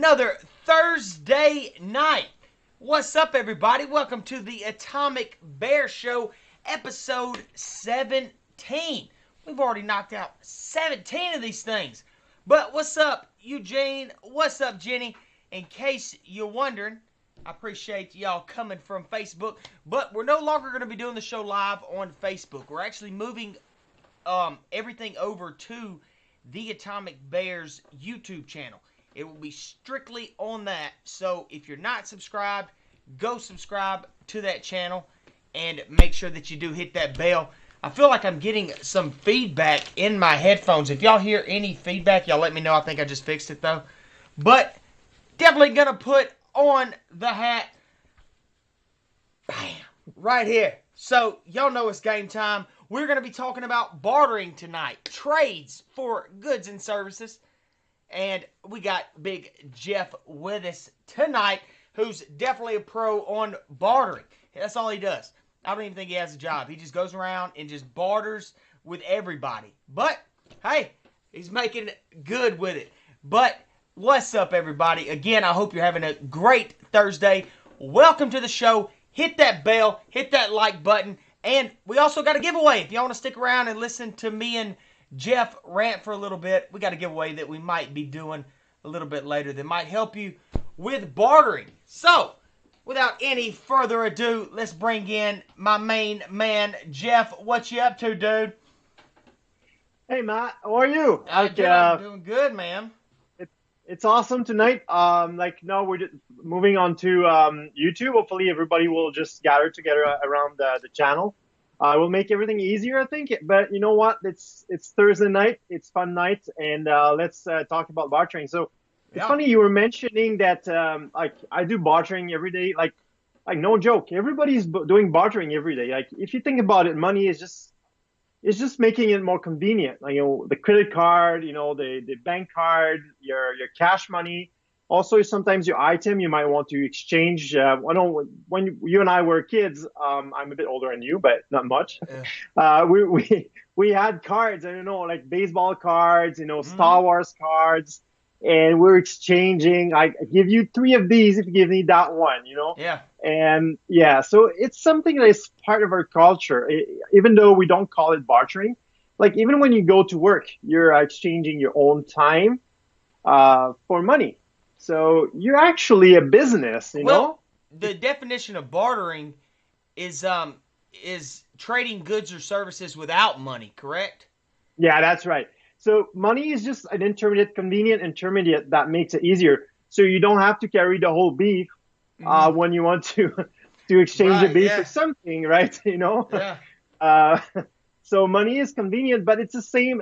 another Thursday night. What's up, everybody? Welcome to the Atomic Bear Show, episode 17. We've already knocked out 17 of these things. But what's up, Eugene? What's up, Jenny? In case you're wondering, I appreciate y'all coming from Facebook, but we're no longer going to be doing the show live on Facebook. We're actually moving everything over to the Atomic Bears YouTube channel. It will be strictly on that. So if you're not subscribed, go subscribe to that channel and make sure that you do hit that bell. I feel like I'm getting some feedback in my headphones. If y'all hear any feedback, y'all let me know. I think I just fixed it though. But definitely gonna put on the hat. Bam! Right here. So y'all know it's game time. We're gonna be talking about bartering tonight. Trades for goods and services. And we got Big Jeff with us tonight, who's definitely a pro on bartering. That's all he does. I don't even think he has a job. He just goes around and just barters with everybody. But, hey, he's making good with it. But, what's up, everybody? Again, I hope you're having a great Thursday. Welcome to the show. Hit that bell. Hit that like button. And we also got a giveaway. If y'all want to stick around and listen to me and Jeff rant for a little bit, we got a giveaway that we might be doing a little bit later that might help you with bartering. So, without any further ado, let's bring in my main man, Jeff. What you up to, dude? Hey, Matt. How are you? I'm doing good, man. It's awesome tonight. Now we're just moving on to YouTube. Hopefully, everybody will just gather together around the channel. We'll make everything easier, I think. But you know what? It's Thursday night. It's fun night, and let's talk about bartering. So it's funny you were mentioning that. I do bartering every day. Like no joke. Everybody's doing bartering every day. Like if you think about it, money is just making it more convenient. Like, the credit card, the bank card, your cash money. Also, sometimes your item you might want to exchange. I know when you and I were kids, I'm a bit older than you, but not much. Yeah. We had cards, like baseball cards, Star Wars cards, and we're exchanging. I give you 3 of these if you give me that one, Yeah. And yeah, so it's something that is part of our culture, even though we don't call it bartering. Like even when you go to work, you're exchanging your own time for money. So you're actually a business, Well, the definition of bartering is trading goods or services without money, correct? Yeah, that's right. So money is just an convenient intermediate that makes it easier. So you don't have to carry the whole beef when you want to exchange the beef for something, right? Yeah. So money is convenient, but it's the same.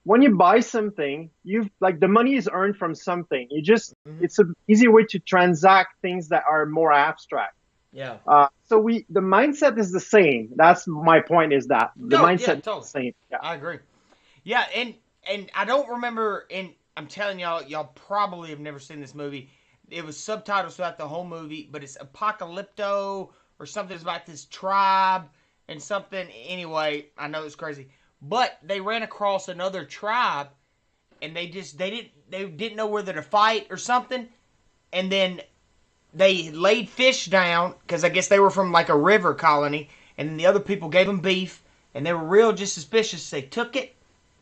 When you buy something, the money is earned from something. It's an easier way to transact things that are more abstract. Yeah. So the mindset is the same. That's my point. Is that the mindset is the same? Yeah, I agree. Yeah, and I don't remember. And I'm telling y'all probably have never seen this movie. It was subtitles throughout the whole movie, but it's Apocalypto or something about this tribe and something. Anyway, I know it's crazy. But they ran across another tribe, and they didn't know whether to fight or something, and then they laid fish down because I guess they were from like a river colony, and then the other people gave them beef, and they were real just suspicious. They took it,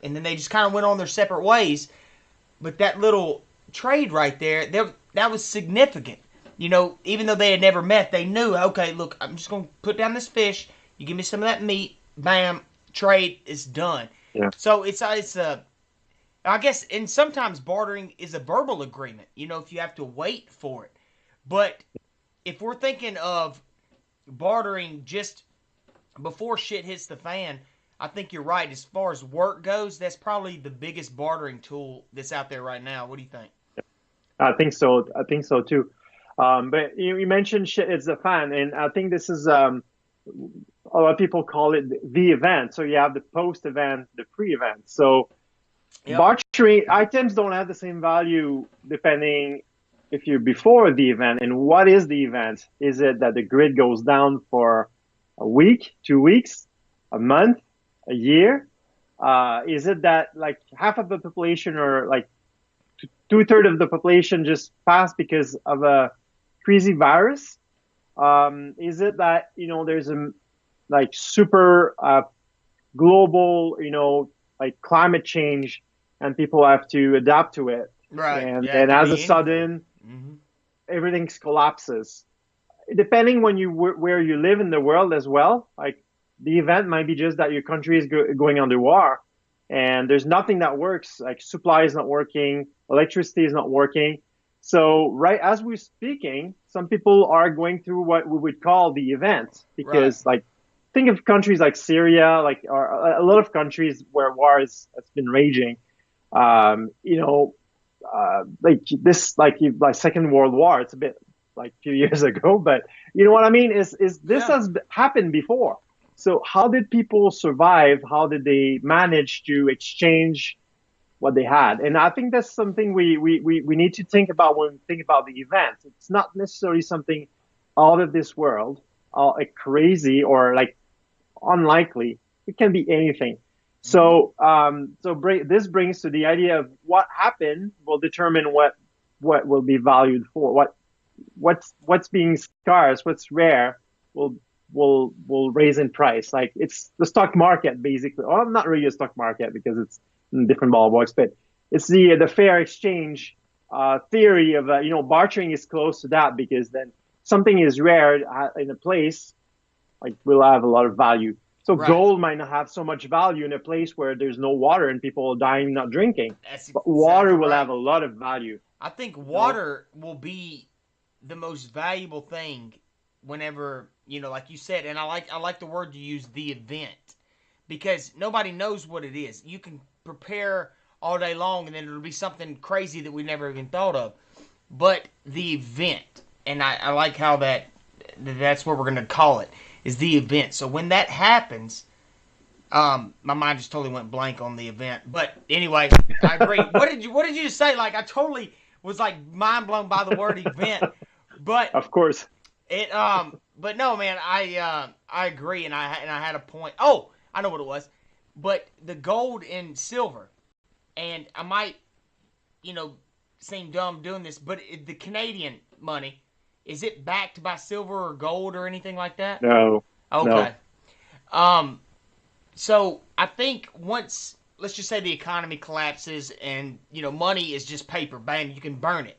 and then they just kind of went on their separate ways. But that little trade right there, that was significant. Even though they had never met, they knew, okay, look, I'm just going to put down this fish. You give me some of that meat, bam. Trade is done. Yeah. So it's I guess, and sometimes bartering is a verbal agreement, if you have to wait for it. But if we're thinking of bartering just before shit hits the fan, I think you're right. As far as work goes, that's probably the biggest bartering tool that's out there right now. What do you think? I think so. I think so too. But you mentioned shit hits the fan, and I think this is a lot of people call it the event. So you have the post-event, the pre-event. So bartering items don't have the same value depending if you're before the event. And what is the event? Is it that the grid goes down for a week, 2 weeks, a month, a year? Is it that like half of the population or like 2/3 of the population just passed because of a crazy virus? Is it that, there's a like super global, like climate change and people have to adapt to it? Right. And Yeah, it then could as a be anything. sudden, Hmm. everything collapses. Depending when where you live in the world as well, like the event might be just that your country is going under war and there's nothing that works, like supply is not working, electricity is not working. So right as we're speaking, some people are going through what we would call the event Right. because like think of countries like Syria, like or a lot of countries where war has been raging. You know, like this, like Second World War. It's a bit like a few years ago, but you know what I mean? Is this Yeah. has happened before? So how did people survive? How did they manage to exchange what they had? And I think that's something we need to think about when we think about the event. It's not necessarily something out of this world, like crazy or like unlikely. It can be anything. Hmm. This brings to the idea of what happened will determine what will be valued for. What's being scarce, what's rare, will will raise in price. Like it's the stock market basically. Well, not really a stock market because it's in different ballparks, but it's the fair exchange theory of bartering is close to that because then something is rare in a place like will have a lot of value. So Right. gold might not have so much value in a place where there's no water and people are dying not drinking, That's but water exactly will right. have a lot of value. I think You know? water will be the most valuable thing whenever, like you said, and I like the word you use, the event. Because nobody knows what it is. You can prepare all day long and then it'll be something crazy that we never even thought of. But the event, and I like how that's what we're gonna call it, is the event. So when that happens, my mind just totally went blank on the event. But anyway, I agree. What did you just say? Like I totally was like mind blown by the word event. But Of course. but no, man, I agree, and I had a point. Oh, I know what it was. But the gold and silver, and I might, you know, seem dumb doing this, but the Canadian money, is it backed by silver or gold or anything like that? No, Okay. no. Um, so I think once, let's just say the economy collapses and money is just paper, bam, you can burn it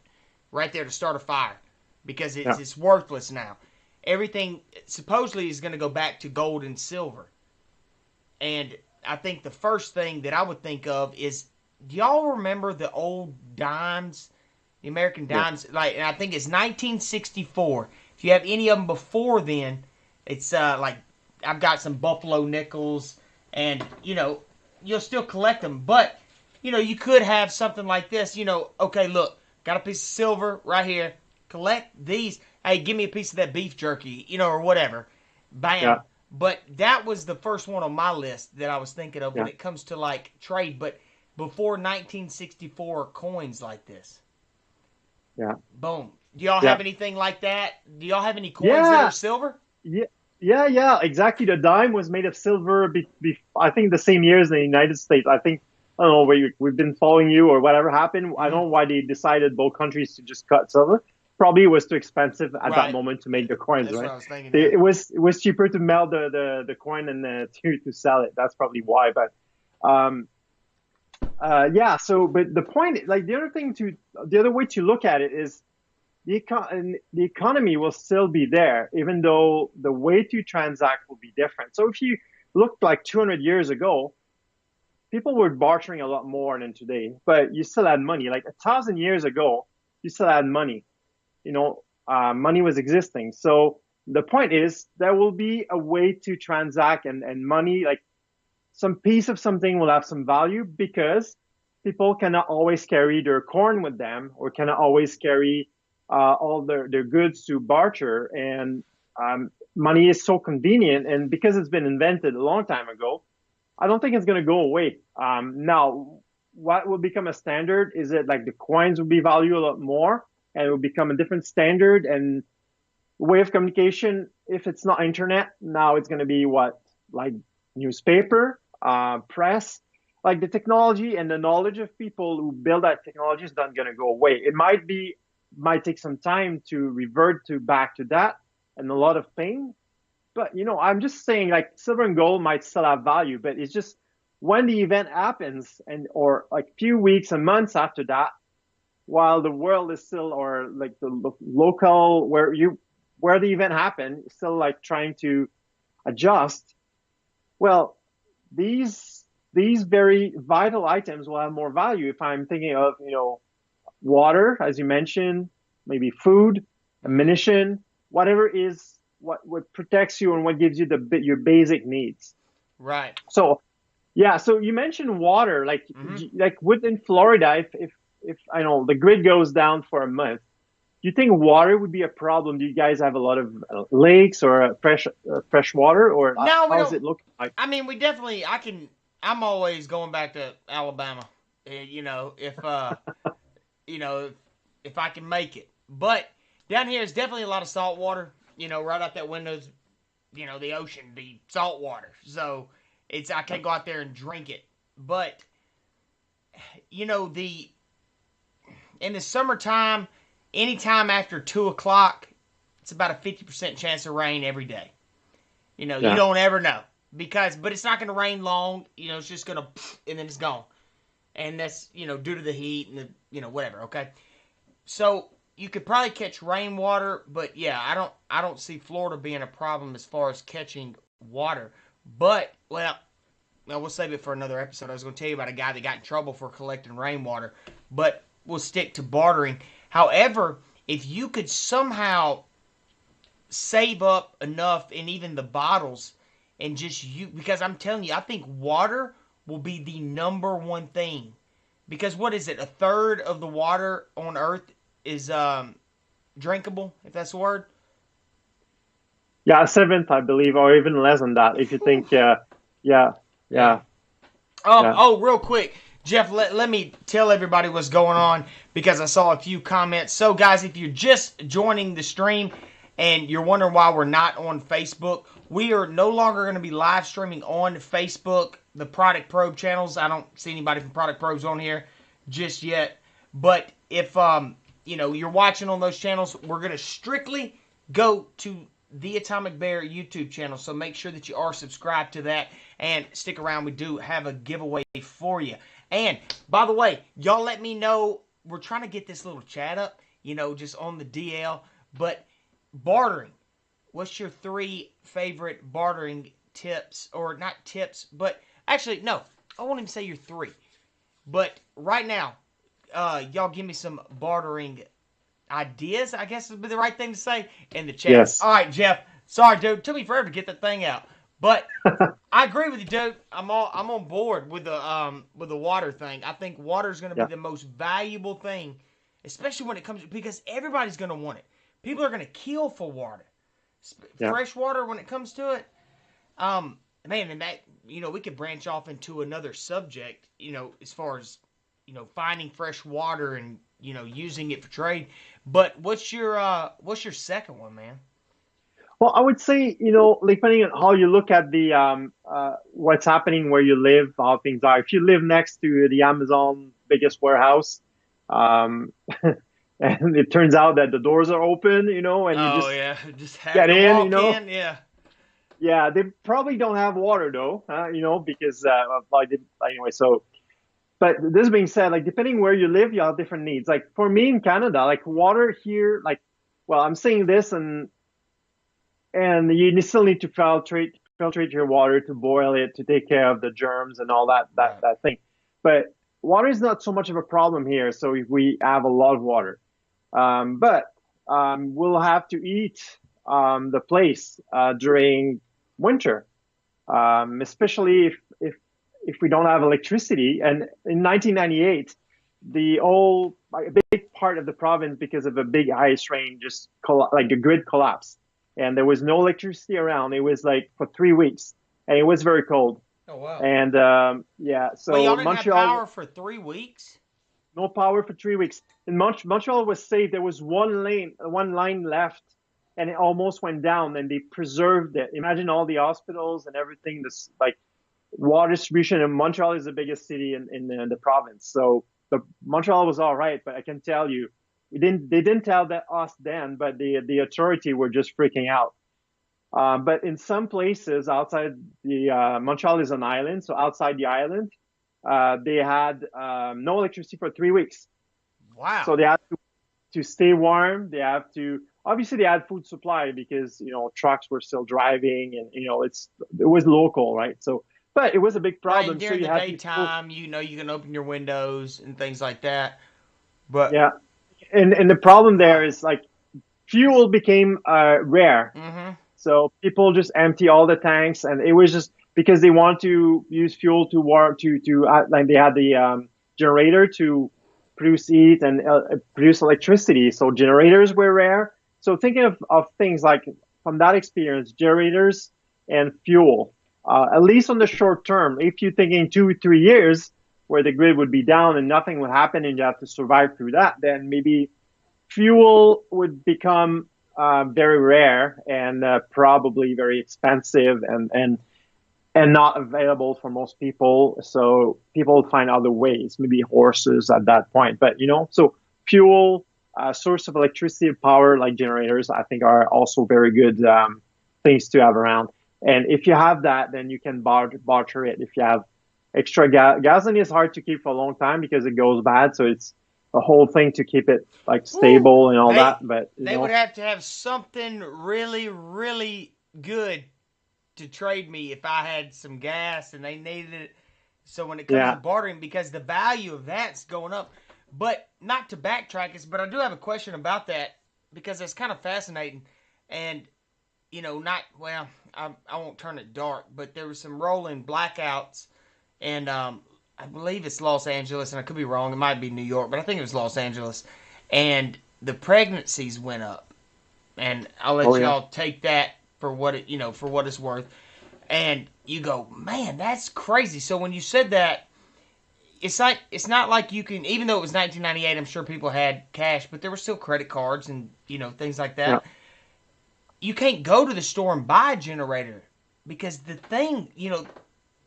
right there to start a fire because it's Yeah, it's worthless now. Everything supposedly is going to go back to gold and silver, and I think the first thing that I would think of is, do y'all remember the old dimes, the American yeah, dimes? Like, and I think it's 1964. If you have any of them before then, it's like I've got some Buffalo nickels, and you'll still collect them, but you could have something like this. Okay, look, got a piece of silver right here. Collect these. Hey, give me a piece of that beef jerky, or whatever. yeah, Bam. But that was the first one on my list that I was thinking of when yeah, it comes to like trade. But before 1964 coins like this. yeah, Boom. Do y'all yeah, have anything like that? Do y'all have any coins that are yeah, silver? yeah, yeah. Exactly. The dime was made of silver. I think the same year as the United States. I think I don't know. We've been following you or whatever happened. I don't Mm-hmm. know why they decided both countries to just cut silver. Probably it was too expensive at that Right. moment to make the coins, That's what right? I was thinking. Yeah. It was cheaper to melt the coin and to sell it. That's probably why. But um, yeah. So, but the point, like the other way to look at it is the economy will still be there, even though the way to transact will be different. So if you look like 200 years ago, people were bartering a lot more than today, but you still had money. Like 1,000 years ago, you still had money. Money was existing. So the point is there will be a way to transact and money, like some piece of something will have some value because people cannot always carry their corn with them or cannot always carry all their goods to barter. And money is so convenient. And because it's been invented a long time ago, I don't think it's going to go away. Now, what will become a standard is it like the coins will be valued a lot more and it will become a different standard and way of communication. If it's not internet, now it's going to be what, like newspaper, press. like the technology and the knowledge of people who build that technology is not going to go away. It might take some time to revert to back to that and a lot of pain. But I'm just saying like silver and gold might still have value, but it's just when the event happens and or like few weeks and months after that, while the world is still or like the local where the event happened is still like trying to adjust. Well, these very vital items will have more value if I'm thinking of, water, as you mentioned, maybe food, ammunition, whatever is what protects you and what gives you your basic needs. Right. So, yeah. So you mentioned water, like Mm-hmm. like within Florida, if I know the grid goes down for a month, do you think water would be a problem? Do you guys have a lot of lakes or fresh water, or No, we how is don't. it looking like? I mean, we definitely. I can. I'm always going back to Alabama. If you know, if I can make it. But down here is definitely a lot of salt water. Right out that windows. The ocean, the salt water. So I can't go out there and drink it. But the in the summertime, anytime after 2 o'clock, it's about a 50% chance of rain every day. You Yeah. don't ever know but it's not going to rain long. It's just going to and then it's gone, and that's due to the heat and the whatever. Okay, so you could probably catch rainwater, but yeah, I don't see Florida being a problem as far as catching water. But we'll save it for another episode. I was going to tell you about a guy that got in trouble for collecting rainwater, but we'll stick to bartering. However, if you could somehow save up enough in even the bottles and just because I'm telling you, I think water will be the number one thing. Because what is it? A third of the water on Earth is drinkable, if that's the word. Yeah, a seventh, I believe, or even less than that. If you think, yeah, Yeah. yeah, yeah, Real quick, Jeff, let me tell everybody what's going on because I saw a few comments. So, guys, if you're just joining the stream and you're wondering why we're not on Facebook, we are no longer going to be live streaming on Facebook, the Product Probe channels. I don't see anybody from Product Probes on here just yet. But if you're watching on those channels, we're going to strictly go to the Atomic Bear YouTube channel. So make sure that you are subscribed to that and stick around. We do have a giveaway for you. And by the way, y'all let me know. We're trying to get this little chat up, just on the DL. But bartering, what's your 3 favorite bartering tips? Or not tips, but actually, no, I won't even say your 3. But right now, y'all give me some bartering ideas, I guess would be the right thing to say, in the chat. yes, All right, Jeff. Sorry, dude. It took me forever to get that thing out. But I agree with you, dude. I'm on board with the water thing. I think water is going to be yeah, the most valuable thing, especially when it comes because everybody's going to want it. People are going to kill for water, yeah. fresh water when it comes to it. Man, and that we could branch off into another subject. As far as finding fresh water and using it for trade. But what's your second one, man? Well, I would say, depending on how you look at the what's happening where you live, how things are. If you live next to the Amazon biggest warehouse, um, and it turns out that the doors are open, and you Oh just yeah, just get having to in, walk in. Yeah. yeah, they probably don't have water though, because anyway. So, but this being said, like depending where you live, you have different needs. Like for me in Canada, like water here, like well, I'm saying this and you still need to filtrate your water to boil it to take care of the germs and all that that Right. that thing. But water is not so much of a problem here. So if we have a lot of water, but we'll have to eat the place during winter, especially if we don't have electricity. And in 1998, a big part of the province, because of a big ice rain, just like the grid collapsed, and there was no electricity around. It was like for 3 weeks, and it was very cold. Oh wow. And yeah, Wait, so y'all didn't have Montreal, power for 3 weeks? no power for 3 weeks. And Montreal was safe. There was one line left, and it almost went down. And they preserved it. Imagine all the hospitals and everything. This like water distribution, and Montreal is the biggest city in the province. So Montreal was all right, but I can tell you, they didn't tell that us then, but the authority were just freaking out. But in some places outside the Montreal is an island, so outside the island, they had no electricity for 3 weeks. Wow. So they had to stay warm. They have to obviously they had food supply because trucks were still driving, and it was local, right? So, but it was a big Right, and problem. So during you the had people, daytime, you can open your windows and things like that. But yeah. And the problem there wow. is like fuel became rare. Mm-hmm. So people just empty all the tanks, and it was just because they want to use fuel to war to like they had the generator to produce heat and produce electricity. So generators were rare. So thinking of things like from that experience, generators and fuel, at least on the short term. If you're thinking 2 3 years where the grid would be down and nothing would happen and you have to survive through that, then maybe fuel would become very rare and probably very expensive and not available for most people. So people would find other ways, maybe horses at that point. But so fuel, source of electricity, power like generators, I think are also very good things to have around. And if you have that, then you can barter it. If you have extra gasoline is hard to keep for a long time because it goes bad. So it's a whole thing to keep it like Woo. stable and all They that. But they would have to have something really, really good to trade me if I had some gas and they needed it. So when it comes to yeah, bartering, because the value of that's going up. But not to backtrack this, but I do have a question about that because it's kind of fascinating. And not well. I won't turn it dark, but there was some rolling blackouts, and I believe it's Los Angeles, and I could be wrong. It might be New York, but I think it was Los Angeles, and the pregnancies went up. And I'll oh let yeah, y'all take that for what for what it's worth. And you go, man, that's crazy. So when you said that, it's not like you can, even though it was 1998, I'm sure people had cash, but there were still credit cards and things like yeah, that. You can't go to the store and buy a generator because the thing,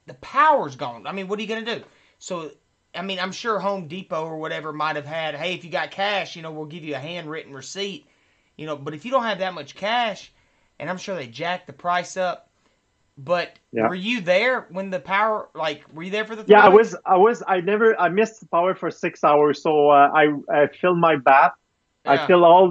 the power's gone. I mean, what are you gonna do? So, I mean, I'm sure Home Depot or whatever might have had, hey, if you got cash, we'll give you a handwritten receipt. But if you don't have that much cash, and I'm sure they jacked the price up. But yeah. were you there when the power? Like, were you there for the Yeah, 3 weeks? I missed the power for 6 hours. So I filled my bath. I Yeah, filled all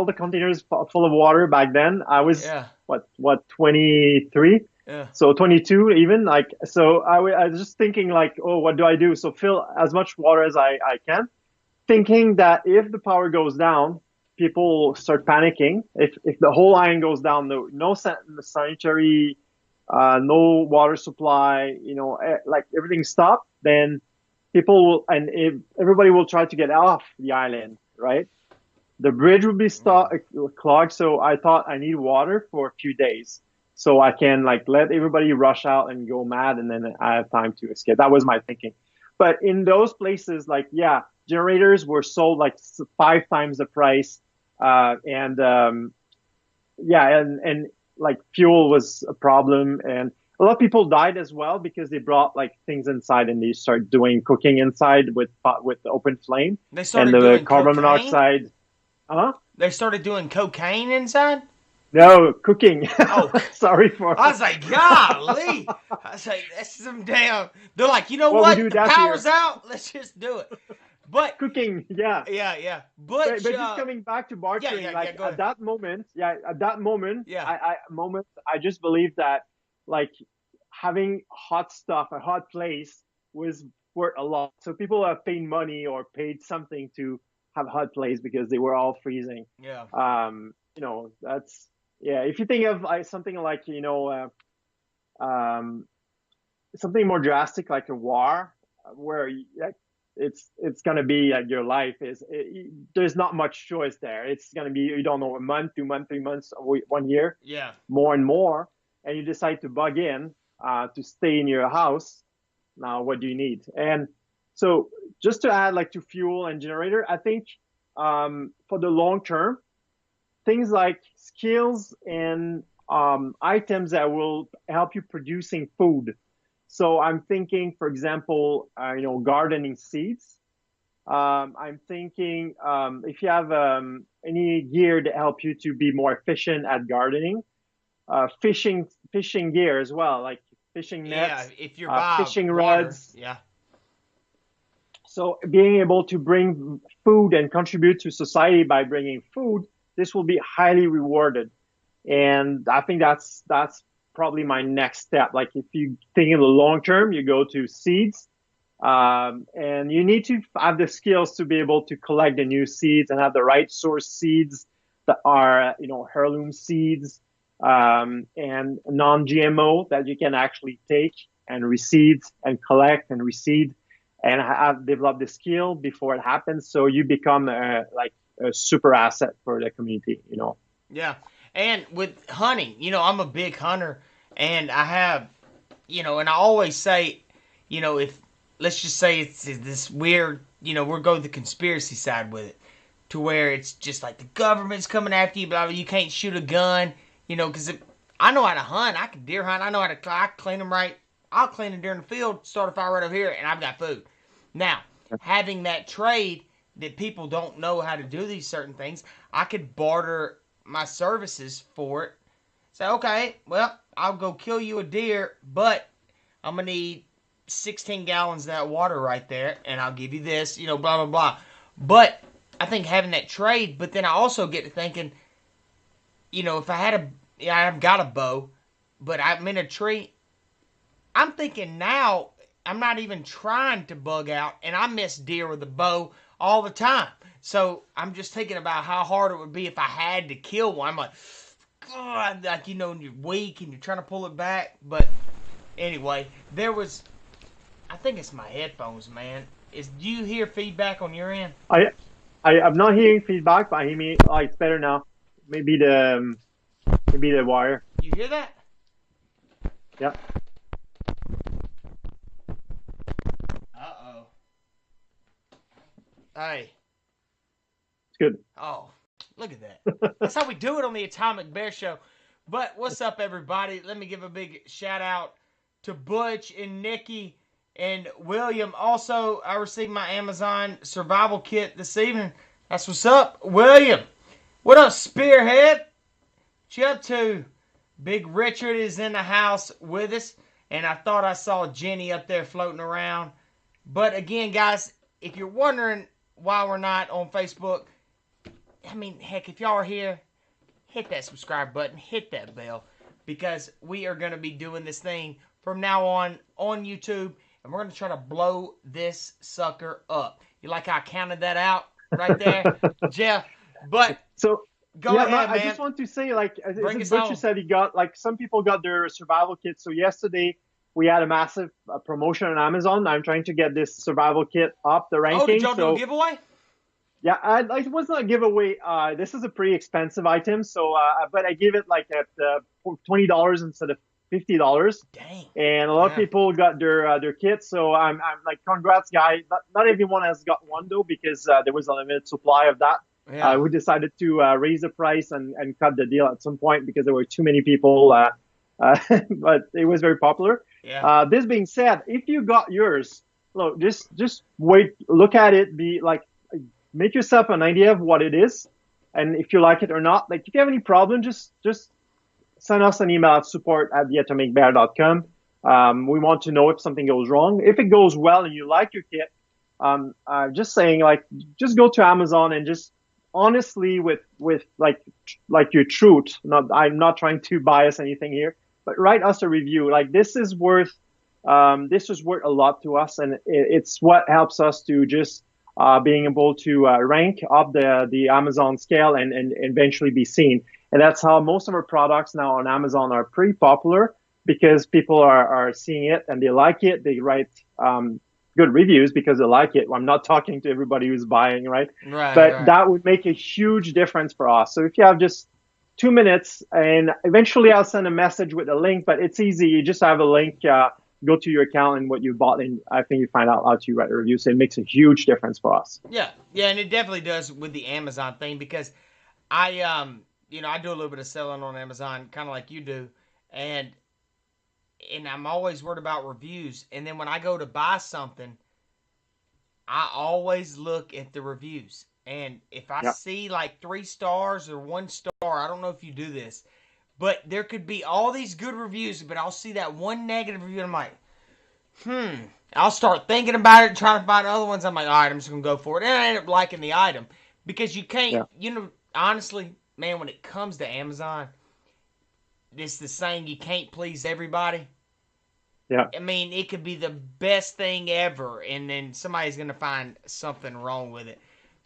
the containers full of water back then. I was yeah, what 23, yeah. so 22 even like. So I was just thinking like, oh, what do I do? So fill as much water as I can, thinking that if the power goes down, people start panicking. If the whole line goes down, no sanitary, no water supply, like everything stopped, then people will, and if, everybody will try to get off the island, right? The bridge would be Mm. clogged. So I thought I need water for a few days so I can like let everybody rush out and go mad, and then I have time to escape. That was my thinking. But in those places, like yeah, generators were sold like 5 times the price, and yeah, and like fuel was a problem, and a lot of people died as well because they brought like things inside and they start doing cooking inside with the open flame, They and started the doing carbon cocaine. monoxide. Huh? They started doing cocaine inside. No, cooking. Oh, Sorry for. I was like, golly. I was like, that's some damn. They're like, you know Well, we what? do The that power's here. out. Let's just do it. But Cooking, yeah. yeah, yeah. But just coming back to Yeah, bartering, yeah, yeah. like Go at ahead. that moment, yeah, at that moment, Yeah, I just believed that like having hot stuff, a hot place was worth a lot. So people have paid money or paid something to have a hot place because they were all freezing. yeah. That's yeah. If you think of something like um, something more drastic like a war, where like, it's gonna be like your life there's not much choice there. It's gonna be you don't know a month, 2 months, 3 months, 1 year, Yeah. more and more, and you decide to bug in to stay in your house. Now, what do you need? And so, just to add, like to fuel and generator, I think for the long term, things like skills and items that will help you producing food. So I'm thinking, for example, gardening seeds. I'm thinking if you have any gear to help you to be more efficient at gardening, fishing gear as well, like fishing Yeah, nets, if you're by fishing water, rods. yeah. So being able to bring food and contribute to society by bringing food, this will be highly rewarded. And I think that's probably my next step. Like if you think in the long term, you go to seeds, and you need to have the skills to be able to collect the new seeds and have the right source seeds that are, heirloom seeds, and non-GMO that you can actually take and reseed and collect and reseed and have developed the skill before it happens. So you become like a super asset for the community. Yeah. And with hunting, I'm a big hunter, and I have, and I always say, if, let's just say it's this weird, we're going the conspiracy side with it, to where it's just like the government's coming after you, blah, blah, you can't shoot a gun, because I know how to hunt. I can deer hunt. I know how to I clean them right. I'll clean them during the field, start a fire right over here, and I've got food. Now, having that trade that people don't know how to do these certain things, I could barter my services for it. Say, okay, well, I'll go kill you a deer, but I'm going to need 16 gallons of that water right there, and I'll give you this, blah, blah, blah. But I think having that trade, but then I also get to thinking, if I've got a bow, but I'm in a tree, I'm thinking now I'm not even trying to bug out, and I miss deer with a bow all the time. So I'm just thinking about how hard it would be if I had to kill one. I'm like, God, like, and you're weak and you're trying to pull it back. But anyway, I think it's my headphones, man. Do you hear feedback on your end? I'm not hearing feedback, but I hear me. Oh, it's better now. Maybe the wire. You hear that? Yeah. Uh-oh. Hey. It's good. Oh, look at that. That's how we do it on the Atomic Bear Show. But what's up, everybody? Let me give a big shout out to Butch and Nikki and William. Also, I received my Amazon survival kit this evening. That's what's up, William. What up, Spearhead? What you up to? Big Richard is in the house with us, and I thought I saw Jenny up there floating around. But again, guys, if you're wondering why we're not on Facebook, I mean, heck, if y'all are here, hit that subscribe button, hit that bell, because we are going to be doing this thing from now on YouTube, and we're going to try to blow this sucker up. You like how I counted that out right there, Jeff? But so go ahead, man. I just want to say, like, Butch said, he got, like, some people got their survival kit. So yesterday we had a massive promotion on Amazon. I'm trying to get this survival kit up the ranking. Oh, did y'all do a giveaway? Yeah, it wasn't a giveaway. This is a pretty expensive item, so but I gave it like at $20 instead of $50. Dang. And a lot of people got their kits, so I'm like, congrats, guys. Not everyone has got one though, because there was a limited supply of that. Yeah. We decided to raise the price and cut the deal at some point because there were too many people. But it was very popular. Yeah. This being said, if you got yours, look, just wait, look at it, be like, make yourself an idea of what it is, and if you like it or not. Like, if you have any problem, just send us an email at support@theatomicbear.com. We want to know if something goes wrong. If it goes well and you like your kit, just saying, like, just go to Amazon and just honestly with like your truth. I'm not trying to bias anything here, but write us a review. Like, this is worth a lot to us, and it's what helps us to just being able to rank up the Amazon scale and eventually be seen. And that's how most of our products now on Amazon are pretty popular, because people are seeing it and they like it. They write good reviews because they like it. I'm not talking to everybody who's buying, right? But that would make a huge difference for us. So if you have just 2 minutes, and eventually I'll send a message with a link, but it's easy. You just have a link. Go to your account and what you bought, and I think you find out how to write a review. So it makes a huge difference for us. Yeah, and it definitely does with the Amazon thing, because I do a little bit of selling on Amazon, kind of like you do, and and I'm always worried about reviews. And then when I go to buy something, I always look at the reviews. And if I Yeah. see like 3 stars or 1 star, I don't know if you do this, but there could be all these good reviews, but I'll see that one negative review and I'm like, hmm. I'll start thinking about it, trying to find other ones. I'm like, all right, I'm just going to go for it. And I end up liking the item because you can't, Yeah. honestly, man, when it comes to Amazon, it's the saying you can't please everybody. Yeah. I mean, it could be the best thing ever, and then somebody's going to find something wrong with it.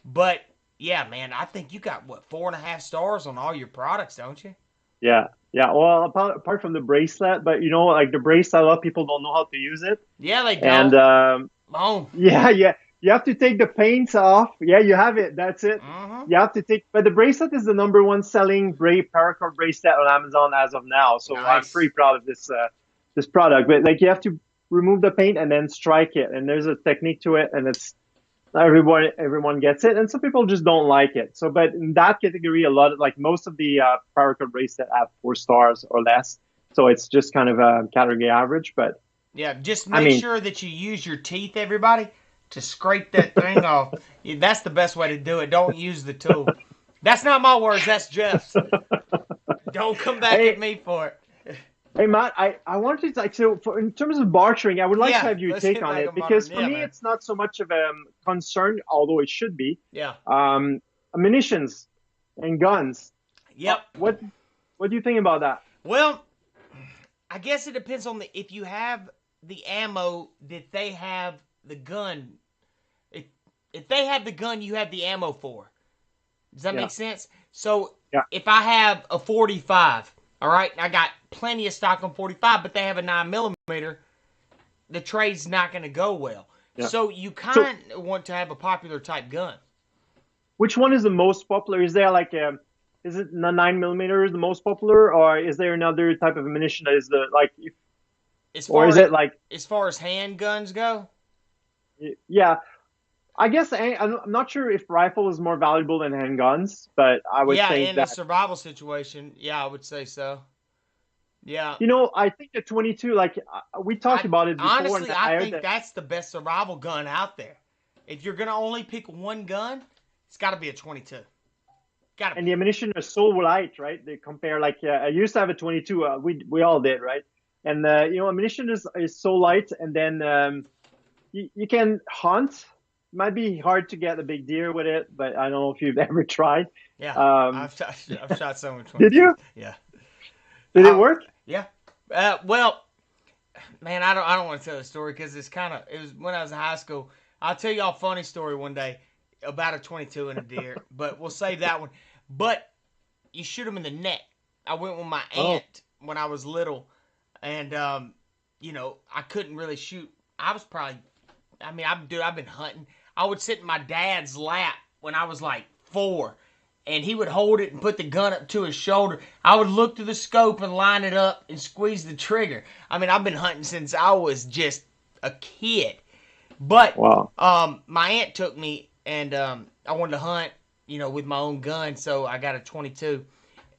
But, yeah, man, I think you got, 4.5 stars on all your products, don't you? Yeah. Yeah. Well, apart from the bracelet, but like the bracelet, a lot of people don't know how to use it. Yeah, they And don't. Oh. yeah, yeah, you have to take the paints off. Yeah, you have it. That's it. Mm-hmm. You have to take, but the bracelet is the number one selling paracord bracelet on Amazon as of now. So I'm pretty Nice. proud of this product. But like, you have to remove the paint and then strike it, and there's a technique to it, and it's not everyone gets it, and some people just don't like it. So, but in that category, a lot of like most of the paracord bracelet have 4 stars or less. So it's just kind of a category average. But Yeah, just I make mean, sure that you use your teeth, everybody, to scrape that thing off. Yeah, that's the best way to do it. Don't use the tool. That's not my words. That's Jeff's. Don't come back at hey, me for it. Hey Matt, I wanted to like in terms of bartering, I would like to Yeah, have your let's take get on back it on because modern. for Yeah, me man. it's not so much of a concern, although it should be. Yeah. Um, Munitions and guns. Yep. What do you think about that? Well, I guess it depends on if you have the ammo that they have the gun. If if they have the gun, you have the ammo for. Does that Yeah, make sense? So yeah, if I have a 45, all right, I got plenty of stock on 45, but they have a 9 millimeter, the trade's not going to go well. yeah. So you So kind of want to have a popular type gun. which one is the most popular? Is there like is it the 9 millimeter is the most popular, or is there another type of ammunition that is the like, As or far is as it like, as far as handguns go, yeah? I guess I'm not sure if rifle is more valuable than handguns, but I would yeah, think in a that. survival situation, yeah, I would say so. Yeah, I think the 22, like we talked I about it before, and honestly I I heard think that, that's the best survival gun out there. If you're gonna only pick one gun, it's got to be a 22. Got to and be. the ammunition is so light, right? They compare like I used to have a 22. We all did, right? And ammunition is so light, and then you can hunt. Might be hard to get a big deer with it, but I don't know if you've ever tried. Yeah, Um, I've shot someone did 22. you? Yeah. Did it work? Yeah. Well, man, I don't want to tell the story because it was when I was in high school. I'll tell y'all a funny story one day about a 22 and a deer, but we'll save that one. But you shoot them in the neck. I went with my Oh, aunt when I was little, and I couldn't really shoot. I was probably, I mean, I've been hunting. I would sit in my dad's lap when I was like 4, and he would hold it and put the gun up to his shoulder. I would look through the scope and line it up and squeeze the trigger. I mean, I've been hunting since I was just a kid. But wow. my aunt took me, and I wanted to hunt, with my own gun. So I got a 22,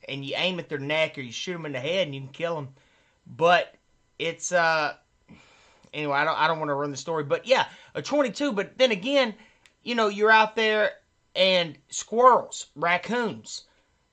and you aim at their neck or you shoot them in the head, and you can kill them. But it's anyway. I don't want to run the story, but yeah, a 22. But then again, you're out there and squirrels, raccoons.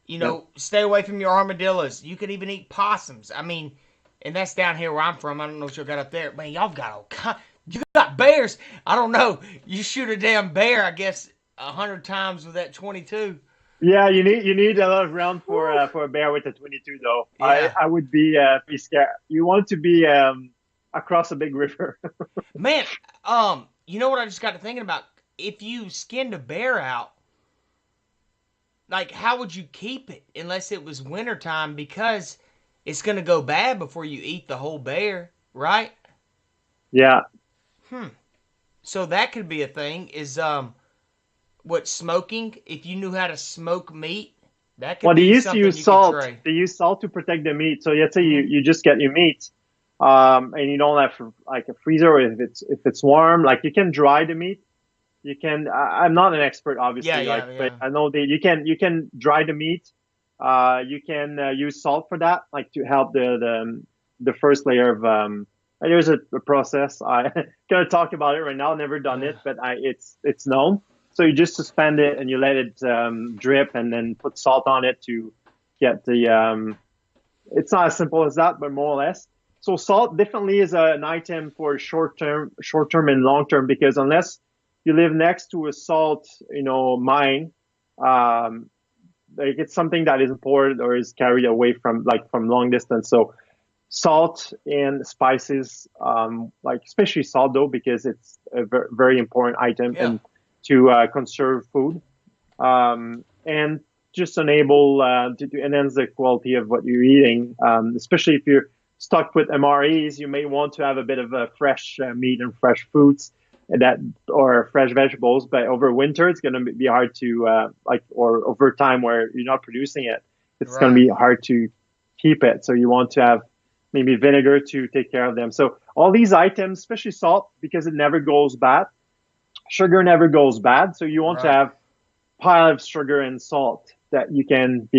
Yeah. Stay away from your armadillos. You could even eat possums. I mean, and that's down here where I'm from. I don't know what y'all got up there. Man, y'all got all kind. You got bears. I don't know. You shoot a damn bear, I guess, 100 times with that 22. Yeah, you need a lot of round Woo. for a bear with a 22 though. I Yeah. I would be scared. You want to be across a big river. Man, you know what I just got to thinking about? If you skinned a bear out, like, how would you keep it unless it was wintertime? Because it's going to go bad before you eat the whole bear, right? Yeah. Hmm. So that could be a thing. Is what smoking? If you knew how to smoke meat, that could Well, they be used to something use you could salt. trade. They use salt to protect the meat. So let's say you, Hmm. you just get your meat, and you don't have like a freezer, or if it's warm, like you can dry the meat. You can. I'm not an expert, Yeah, obviously, yeah, but yeah. I know that you can dry the meat. You can use salt for that, like to help the the first layer of and there's a process. I gonna talk about it right now. Never done it, but it's known. So you just suspend it and you let it drip, and then put salt on it to get the. It's not as simple as that, but more or less. So salt definitely is an item for short term, and long term, because unless you live next to a salt, mine, like it's something that is imported or is carried away from long distance. So salt and spices, like especially salt though, because it's a very important item and to conserve food, and just enable to enhance the quality of what you're eating, especially if you're stuck with MREs. You may want to have a bit of a fresh meat and fresh fruits or fresh vegetables, but over winter it's going to be hard to or over time where you're not producing it, it's going to be hard to keep it. So you want to have maybe vinegar to take care of them. So all these items, especially salt, because it never goes bad. Sugar never goes bad. So you want to have pile of sugar and salt that you can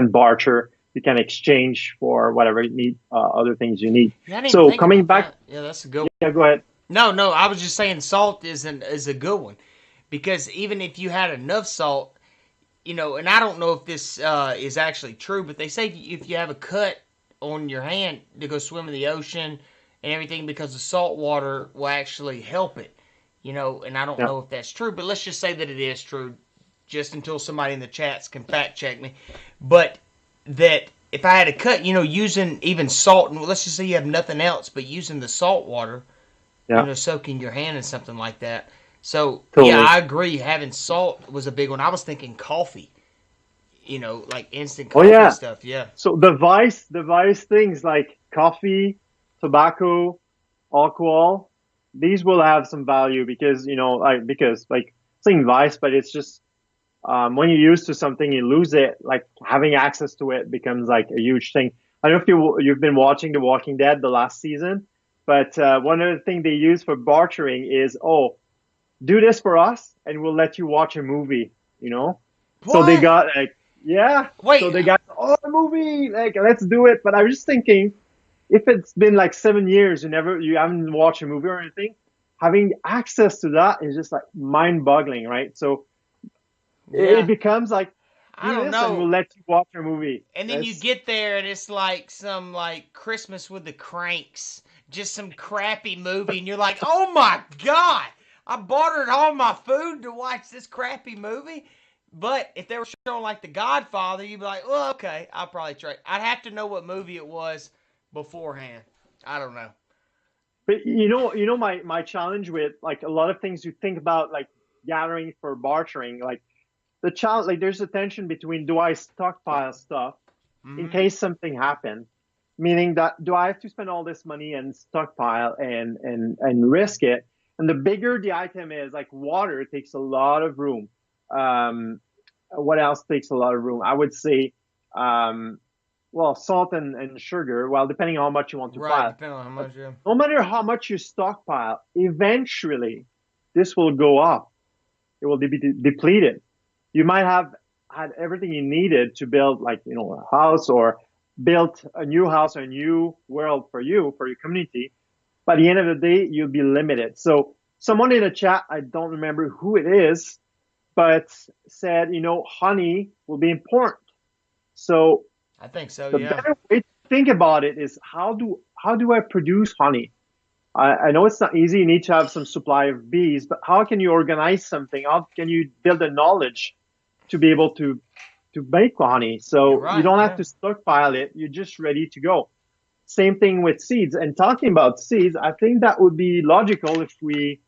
barter, you can exchange for whatever you need, other things you need. So coming back, that's a good one. Yeah, go ahead. No, I was just saying salt is a good one, because even if you had enough salt, and I don't know if this is actually true, but they say if you have a cut on your hand to go swim in the ocean and everything, because the salt water will actually help it, and I don't know if that's true, but let's just say that it is true, just until somebody in the chats can fact check me. But that if I had a cut, using even salt, and let's just say you have nothing else, but using the salt water, soaking your hand in something like that. So, totally. Yeah, I agree. Having salt was a big one. I was thinking coffee, like instant coffee stuff. Yeah. So the vice things like coffee, tobacco, alcohol, these will have some value because, saying vice, but it's just, when you're used to something, you lose it. Like having access to it becomes like a huge thing. I don't know if you've been watching The Walking Dead, the last season, but one of the things they use for bartering is, do this for us and we'll let you watch a movie, What? So they got Wait. So they got, a movie, let's do it. But I was just thinking, if it's been like 7 years, you haven't watched a movie or anything, having access to that is just like mind boggling, right? So it becomes like, I don't know. And we'll let you watch a movie. And then you get there and it's like some Christmas with the Cranks, just some crappy movie, and you're like, oh my God, I bartered all my food to watch this crappy movie. But if they were showing The Godfather, you'd be like, well, okay, I'll probably try. I'd have to know what movie it was beforehand. I don't know. But my challenge with a lot of things you think about gathering for bartering, the challenge, there's a tension between, do I stockpile stuff in case something happens? Meaning that, do I have to spend all this money and stockpile and risk it? And the bigger the item is, water takes a lot of room. What else takes a lot of room? I would say, salt and sugar. Well, depending on how much you want to pile. Depending on how much, yeah. No matter how much you stockpile, eventually this will go up. It will be depleted. You might have had everything you needed to build a house or built a new house or a new world for your community. By the end of the day, you'll be limited. So someone in the chat, I don't remember who it is, but said, honey will be important. So I think so. The better way to think about it is, how do I produce honey? I know it's not easy. You need to have some supply of bees, but how can you organize something? How can you build the knowledge to be able to make honey? So you don't have to stockpile it. You're just ready to go. Same thing with seeds. And talking about seeds, I think that would be logical if we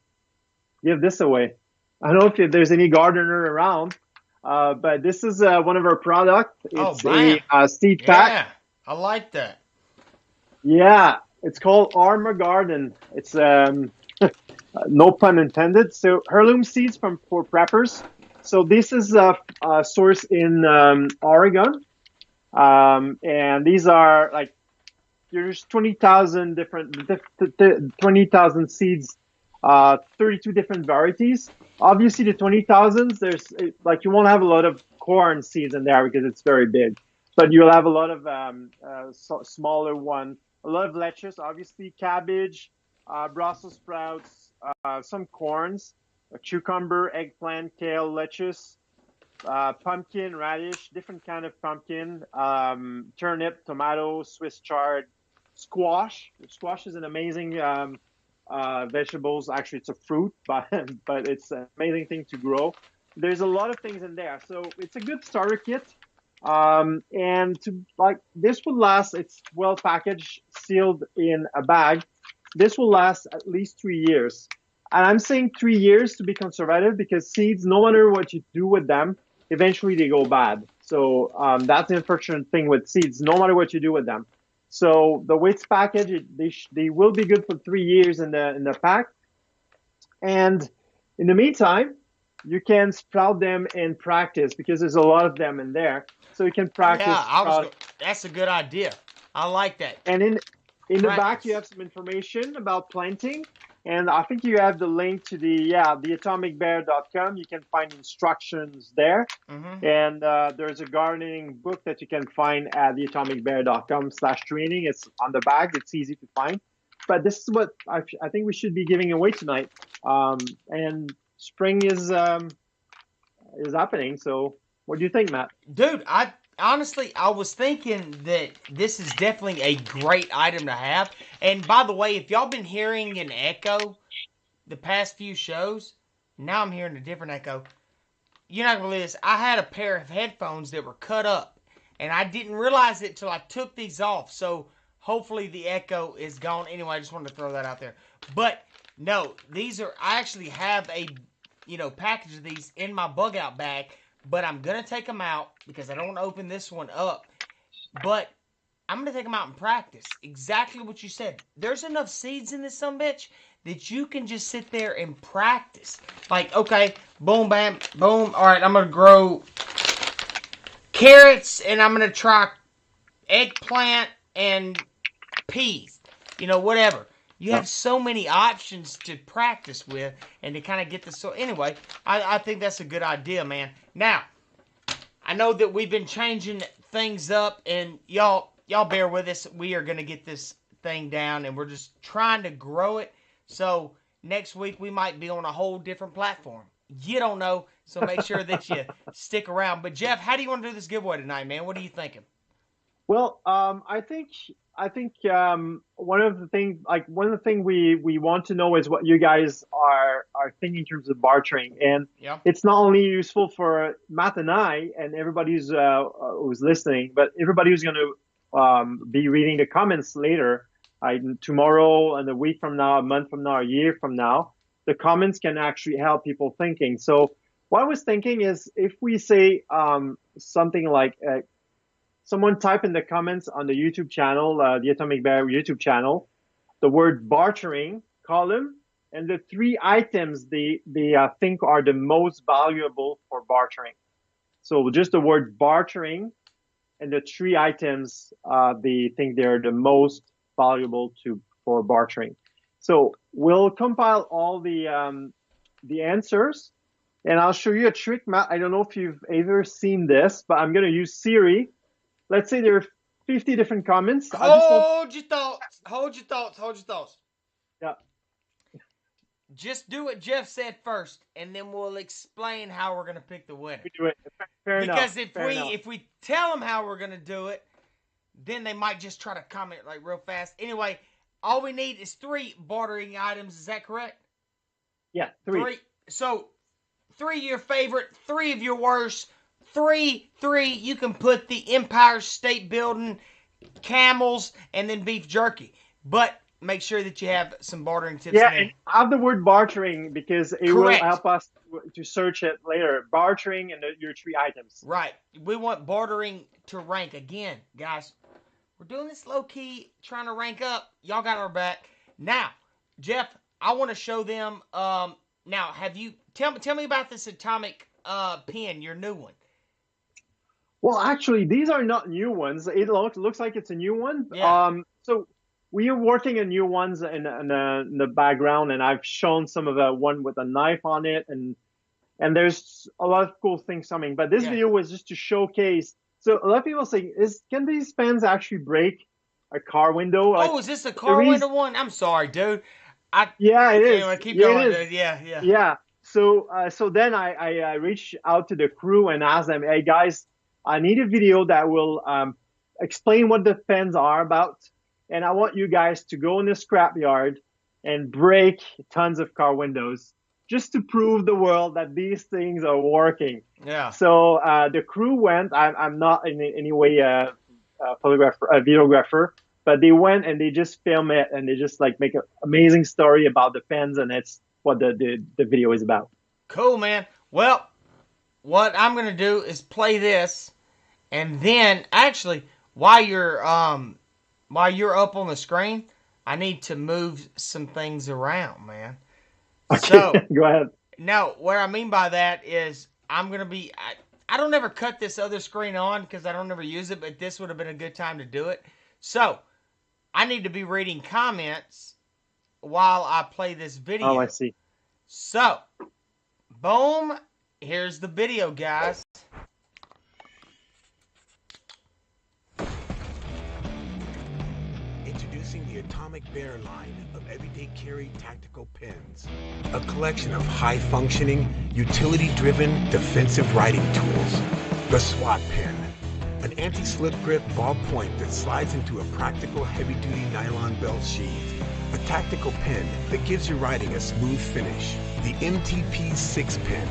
give this away. I don't know if there's any gardener around, but this is one of our products. It's a seed pack. Yeah, I like that. Yeah, it's called Armor Garden. It's no pun intended. So heirloom seeds for preppers. So this is a source in Oregon, and these are there's 20,000 20,000 seeds, 32 different varieties. Obviously, the 20,000s, there's you won't have a lot of corn seeds in there because it's very big, but you'll have a lot of smaller one, a lot of lettuce, obviously cabbage, Brussels sprouts, some corns, a cucumber, eggplant, kale, lettuce, pumpkin, radish, different kind of pumpkin, turnip, tomato, Swiss chard, squash. Squash is an amazing vegetables. Actually, it's a fruit, but it's an amazing thing to grow. There's a lot of things in there, so it's a good starter kit. And to like this will last. It's well packaged, sealed in a bag. This will last at least 3 years. And I'm saying 3 years to be conservative because seeds, no matter what you do with them, eventually they go bad. So that's the unfortunate thing with seeds, no matter what you do with them. So the way it's packaged, they will be good for 3 years in the pack. And in the meantime, you can sprout them in practice because there's a lot of them in there. So you can practice. Yeah, that's a good idea. I like that. And in the back, you have some information about planting. And I think you have the link to the atomicbear.com. You can find instructions there. Mm-hmm. And there's a gardening book that you can find at theatomicbear.com/training. It's on the back. It's easy to find. But this is what I think we should be giving away tonight. And spring is happening. So what do you think, Matt? Dude, honestly, I was thinking that this is definitely a great item to have. And by the way, if y'all been hearing an echo the past few shows, now I'm hearing a different echo. You're not going to believe this. I had a pair of headphones that were cut up, and I didn't realize it till I took these off. So hopefully the echo is gone. Anyway, I just wanted to throw that out there. But no, I actually have a, package of these in my bug out bag. But I'm going to take them out because I don't want to open this one up. But I'm going to take them out and practice. Exactly what you said. There's enough seeds in this sumbitch that you can just sit there and practice. Like, okay, boom, bam, boom. All right, I'm going to grow carrots and I'm going to try eggplant and peas. Whatever. You have so many options to practice with and to kind of get this. So anyway, I think that's a good idea, man. Now, I know that we've been changing things up, and y'all bear with us. We are going to get this thing down, and we're just trying to grow it. So next week we might be on a whole different platform. You don't know, so make sure that you stick around. But Jeff, how do you want to do this giveaway tonight, man? What are you thinking? Well, I think one of the things we want to know is what you guys are thinking in terms of bartering, and it's not only useful for Matt and I and everybody who's listening, but everybody who's going to be reading the comments later, tomorrow and a week from now, a month from now, a year from now. The comments can actually help people thinking. So what I was thinking is if we say something like someone type in the comments on the YouTube channel, the Atomic Bear YouTube channel, the word bartering column and the 3 items they think are the most valuable for bartering. So just the word bartering and the 3 items they think they're the most valuable for bartering. So we'll compile all the answers, and I'll show you a trick, Matt. I don't know if you've ever seen this, but I'm going to use Siri. Let's say there are 50 different comments. Hold your thoughts. Yeah. Just do what Jeff said first, and then we'll explain how we're going to pick the winner. We do it. Fair enough. Because if we tell them how we're going to do it, then they might just try to comment like real fast. Anyway, all we need is 3 bartering items. Is that correct? Yeah, 3. So 3 your favorite, 3 of your worst. 3, you can put the Empire State Building, camels, and then beef jerky. But make sure that you have some bartering tips. Yeah, and have the word bartering because it will help us to search it later. Bartering and your 3 items. Right. We want bartering to rank. Again, guys, we're doing this low-key, trying to rank up. Y'all got our back. Now, Jeff, I want to show them. Now, tell me about this atomic pen, your new one. Well, actually, these are not new ones. It looks like it's a new one. Yeah. So we are working on new ones in the background, and I've shown some of the one with a knife on it, and there's a lot of cool things coming. But this video was just to showcase. So a lot of people say, can these pens actually break? a car window. Like Oh, is this a the car window reason, one? I'm sorry, dude. I yeah, it is. Anyway, keep Yeah, it going, is. dude. Yeah, yeah. Yeah. So then I reached out to the crew and asked them, hey guys, I need a video that will explain what the pens are about, and I want you guys to go in the scrapyard and break tons of car windows just to prove the world that these things are working. Yeah. So the crew went. I'm not in any way a photographer, a videographer, but they went and they just film it and they just like make an amazing story about the pens, and it's what the video is about. Cool, man. Well, what I'm gonna do is play this, and then actually, while you're up on the screen, I need to move some things around, man. Okay, So go ahead. now, what I mean by that is I'm gonna be. I don't ever cut this other screen on because I don't ever use it, but this would have been a good time to do it. So I need to be reading comments while I play this Oh, I video. see. So, boom, here's the video, guys. Introducing the Atomic Bear line of everyday carry tactical pens. A collection of high-functioning, utility-driven defensive writing tools. The SWAT pen. An anti-slip grip ballpoint that slides into a practical heavy-duty nylon belt sheath. A tactical pen that gives your writing a smooth finish. The MTP6 pen.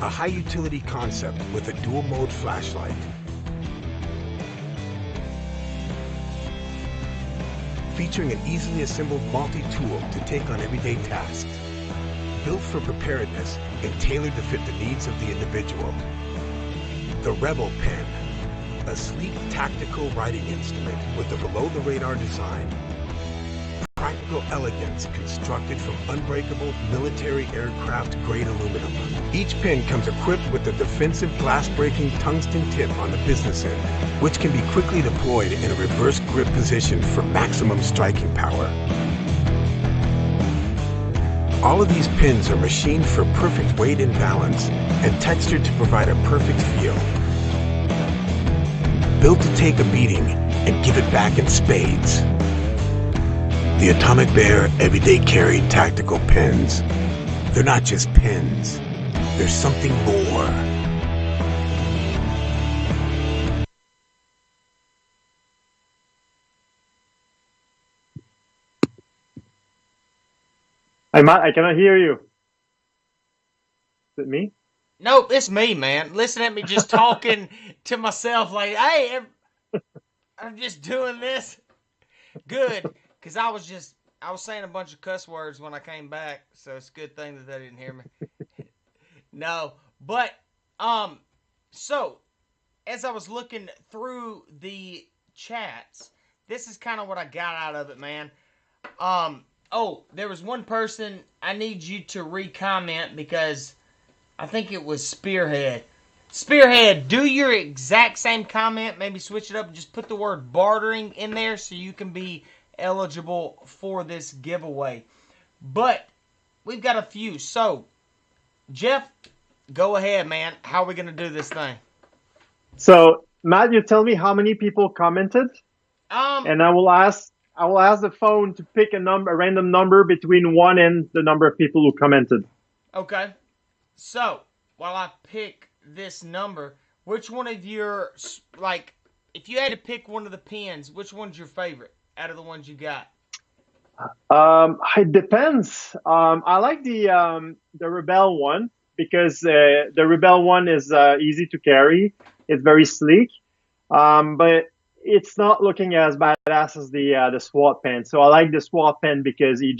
A high-utility concept with a dual-mode flashlight. Featuring an easily assembled multi-tool to take on everyday tasks. Built for preparedness and tailored to fit the needs of the individual. The Rebel Pen, a sleek tactical writing instrument with a below-the-radar design. Practical elegance constructed from unbreakable military aircraft grade aluminum. Each pen comes equipped with a defensive glass-breaking tungsten tip on the business end, which can be quickly deployed in a reverse grip position for maximum striking power. All of these pens are machined for perfect weight and balance and textured to provide a perfect feel. Built to take a beating and give it back in spades. The Atomic Bear Everyday Carry Tactical Pens. They're not just pens. There's something more. I cannot hear you. Is it me? Nope, it's me, man. Listen at me just talking to myself like, hey, I'm just doing this. Good, because I was saying a bunch of cuss words when I came back, so it's a good thing that they didn't hear me. No, but, so, as I was looking through the chats, this is kind of what I got out of it, man. Oh, there was one person I need you to re-comment because I think it was Spearhead. Spearhead, do your exact same comment. Maybe switch it up and just put the word bartering in there so you can be eligible for this giveaway. But we've got a few. So, Jeff, go ahead, man. How are we going to do this thing? So, Matt, you tell me how many people commented, and I will ask the phone to pick a random number between 1 and the number of people who commented. Okay. So, while I pick this number, which one of your, like, if you had to pick one of the pens, which one's your favorite out of the ones you got? It depends. I like the Rebel one because the Rebel one is easy to carry. It's very sleek, but it's not looking as badass as the SWAT pen. So I like the SWAT pen because you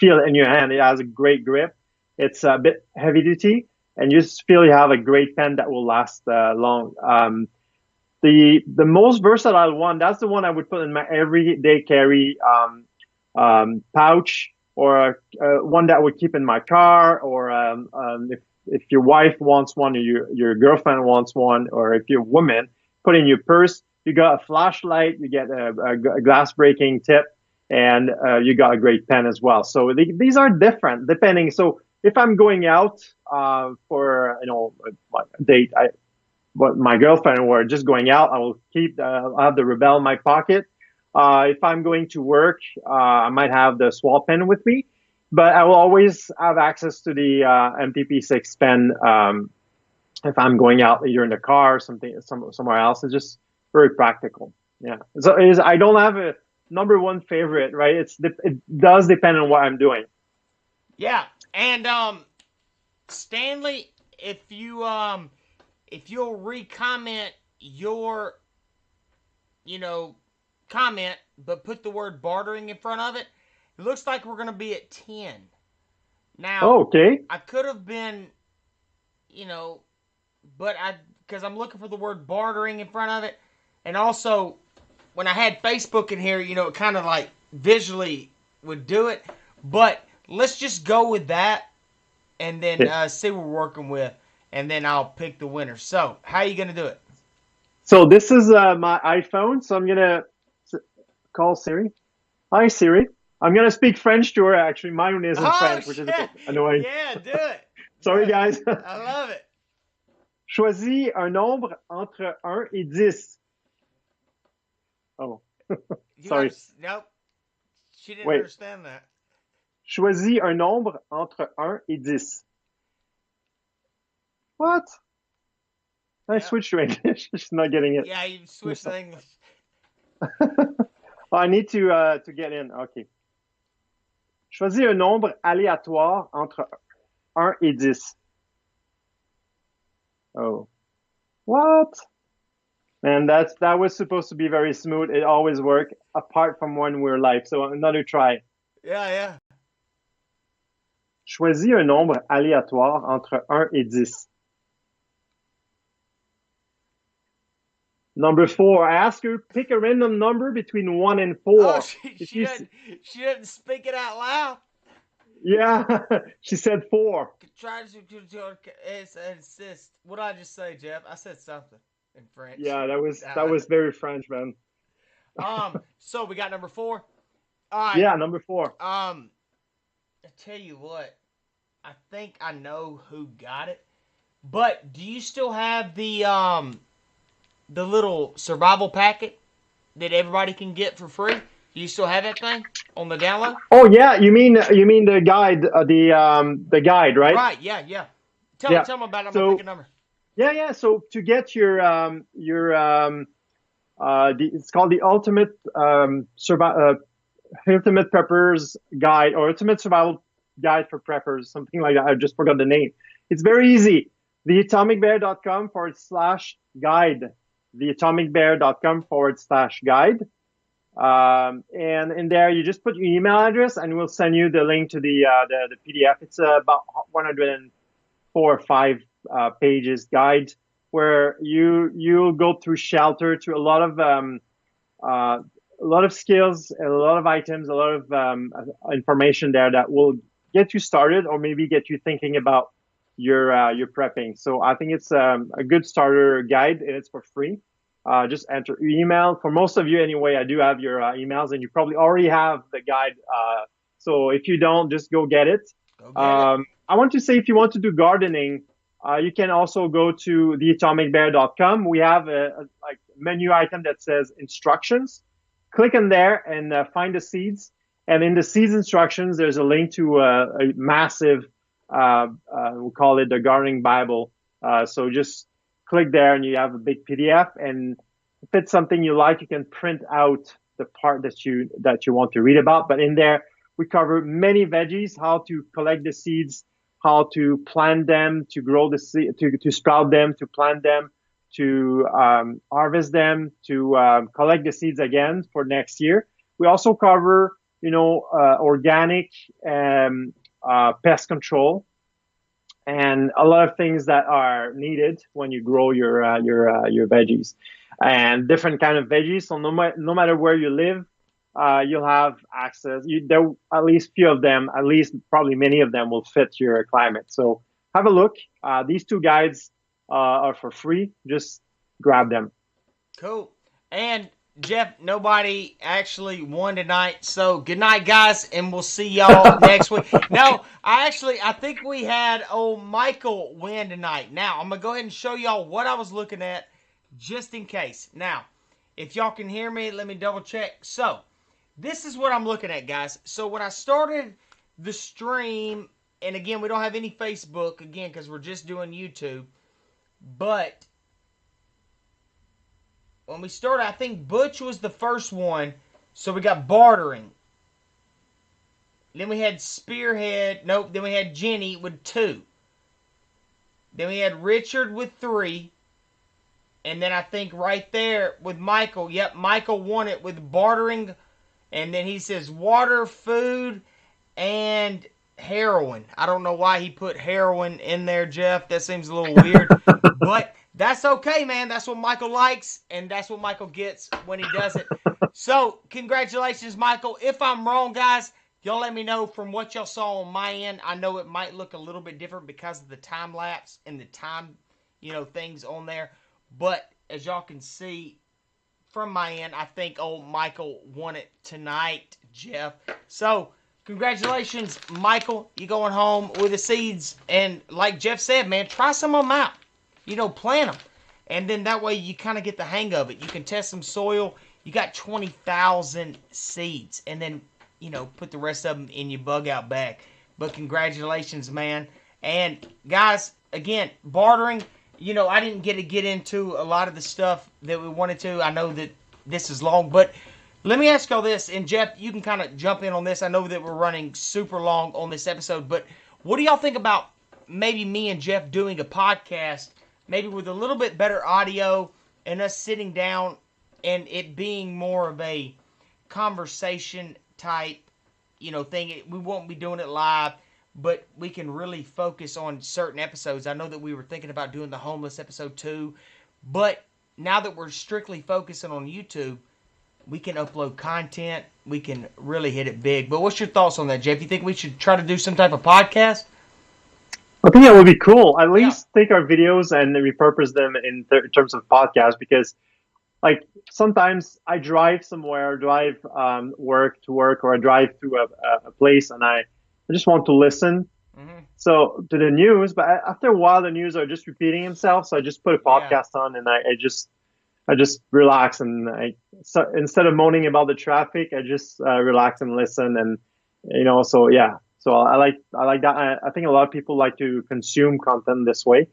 feel it in your hand. It has a great grip. It's a bit heavy duty, and you just feel you have a great pen that will last long. The most versatile one, that's the one I would put in my everyday carry pouch, or one that I would keep in my car, or if your wife wants one, or your girlfriend wants one, or if you're a woman, put in your purse. You got a flashlight, you get a glass breaking tip, and you got a great pen as well. So these are different depending. So if I'm going out for a date, my girlfriend, or just going out, I will I'll have the Rebel in my pocket. If I'm going to work, I might have the swap pen with me, but I will always have access to the MTP6 pen if I'm going out either in the car or somewhere else. It's just very practical. Yeah. So I don't have a number one favorite, right? It does depend on what I'm doing. Yeah, and Stanley, if you'll re-comment your, comment, but put the word bartering in front of it, it looks like we're going to be at 10. Now, okay. I could have been, because I'm looking for the word bartering in front of it, and also when I had Facebook in here, it kind of like visually would do it, but let's just go with that, and then see what we're working with, and then I'll pick the winner. So, how are you going to do it? So this is my iPhone, so I'm going to call Siri. Hi, Siri. I'm going to speak French to her, actually. Mine is in French, which is a bit annoying. Yeah, do it. Sorry, guys. I love it. Choisis un nombre entre 1 et 10. Oh, sorry. Nope. She didn't Wait. understand that. Choisis un nombre entre 1 et 10. What? I switched to English. She's not getting it. Yeah, you switched to English. I need to get in. Okay. Choisis un nombre aléatoire entre 1 et 10. Oh. What? And that was supposed to be very smooth. It always worked, apart from when we're live. So another try. Yeah. Choisis un nombre aléatoire entre 1 et 10. Number 4. Ask her, pick a random number between 1 and 4. Oh, she doesn't speak it out loud. Yeah, she said 4. Try to insist. What did I just say, Jeff? I said something in French. Yeah, that was very French, man. So we got number 4. All right. Yeah, number 4. I tell you what, I think I know who got it. But do you still have the little survival packet that everybody can get for free? Do you still have that thing on the download? Oh yeah, you mean the guide, the guide, right? Right. Yeah. Tell me about it. I'm gonna pick a number. Yeah. So to get your it's called the Ultimate Ultimate Preppers Guide, or Ultimate Survival Guide for Preppers, something like that. I just forgot the name. It's very easy. theatomicbear.com/guide. theatomicbear.com/guide. And in there, you just put your email address, and we'll send you the link to the PDF. It's about 104 or 5 pages guide, where you'll go through shelter to a lot of skills, a lot of items, a lot of information there that will get you started, or maybe get you thinking about your prepping. So I think it's a good starter guide, and it's for free. Just enter your email. For most of you anyway, I do have your emails, and you probably already have the guide. So if you don't, just go get it. I want to say, if you want to do gardening, you can also go to theatomicbear.com. We have a menu item that says instructions. Click on there and find the seeds. And in the seeds instructions, there's a link to a massive, we'll call it the gardening Bible. So just click there, and you have a big PDF. And if it's something you like, you can print out the part that you want to read about. But in there, we cover many veggies: how to collect the seeds, how to plant them, to grow the seed, to sprout them, to plant them, to harvest them, to collect the seeds again for next year. We also cover, organic pest control, and a lot of things that are needed when you grow your veggies, and different kind of veggies. So no matter where you live, you'll have access. There at least few of them, at least probably many of them, will fit your climate. So have a look. These 2 guides are for free. Just grab them. Cool. And Jeff, nobody actually won tonight, so good night, guys, and we'll see y'all next week. No, I think we had old Michael win tonight. Now, I'm going to go ahead and show y'all what I was looking at, just in case. Now, If y'all can hear me, let me double check. So, this is what I'm looking at, guys. So, when I started the stream, and again, we don't have any Facebook, again, because we're just doing YouTube. But, when we started, I think Butch was the first one. So, we got Bartering. Then we had Spearhead. Nope. Then we had Jenny with 2. Then we had Richard with 3. And then I think right there with Michael. Yep, Michael won it with Bartering. And then he says water, food, and heroin. I don't know why he put heroin in there, Jeff. That seems a little weird. But that's okay, man. That's what Michael likes. And that's what Michael gets when he does it. So, congratulations, Michael. If I'm wrong, guys, y'all let me know from what y'all saw on my end. I know it might look a little bit different because of the time lapse and the time, things on there. But as y'all can see from my end, I think old Michael won it tonight, Jeff. So, congratulations, Michael. You going home with the seeds. And like Jeff said, man, try some of them out. Plant them. And then that way you kind of get the hang of it. You can test some soil. You got 20,000 seeds. And then put the rest of them in your bug out bag. But congratulations, man. And guys, again, bartering, I didn't get into a lot of the stuff that we wanted to. I know that this is long, but let me ask y'all this, and Jeff, you can kind of jump in on this. I know that we're running super long on this episode, but what do y'all think about maybe me and Jeff doing a podcast, maybe with a little bit better audio and us sitting down and it being more of a conversation type, thing. We won't be doing it live, but we can really focus on certain episodes. I know that we were thinking about doing the homeless episode too, but now that we're strictly focusing on YouTube, we can upload content. We can really hit it big. But what's your thoughts on that, Jeff? You think we should try to do some type of podcast? I think that would be cool. At least take our videos and repurpose them in terms of podcasts, because like sometimes I drive somewhere, work to work, or I drive to a place, and I just want to listen. Mm-hmm. So to the news, but after a while, the news are just repeating themselves. So I just put a podcast on, and I just relax, and so instead of moaning about the traffic, I just relax and listen, and so yeah. So I like that. I think a lot of people like to consume content this way.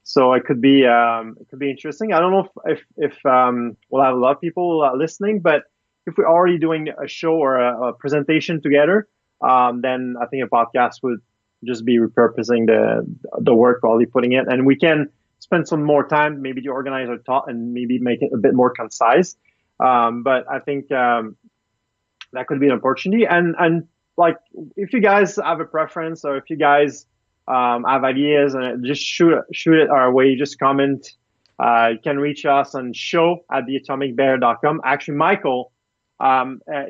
So it could be interesting. I don't know if we'll have a lot of people listening, but if we're already doing a show or a presentation together, then I think a podcast would just be repurposing the work we're already putting in, and we can spend some more time maybe to organize our thought and maybe make it a bit more concise. But I think that could be an opportunity. And like, if you guys have a preference, or if you guys have ideas, and just shoot it our way, just comment. You can reach us on show@theatomicbear.com. Actually, Michael,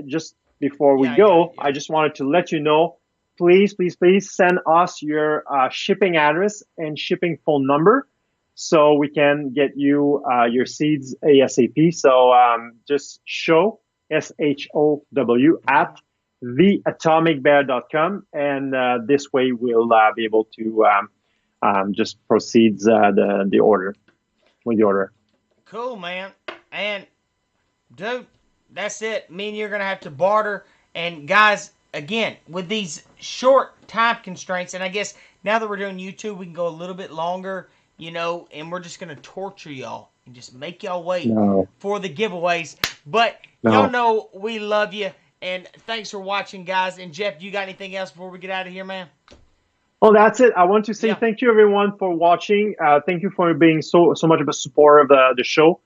just before we go, I just wanted to let you know, please send us your shipping address and shipping phone number, so we can get you your seeds ASAP. So just show, SHOW, at theatomicbear.com, and this way we'll be able to just proceed the order with the order. Cool, man. And dude, that's it. Me and you're gonna have to barter. And guys, again, with these short time constraints, and I guess now that we're doing YouTube, we can go a little bit longer, and we're just gonna torture y'all and just make y'all wait for the giveaways. But y'all know we love you. And thanks for watching, guys. And Jeff, you got anything else before we get out of here, man? Oh, that's it. I want to say thank you, everyone, for watching. Thank you for being so much of a supporter of the show,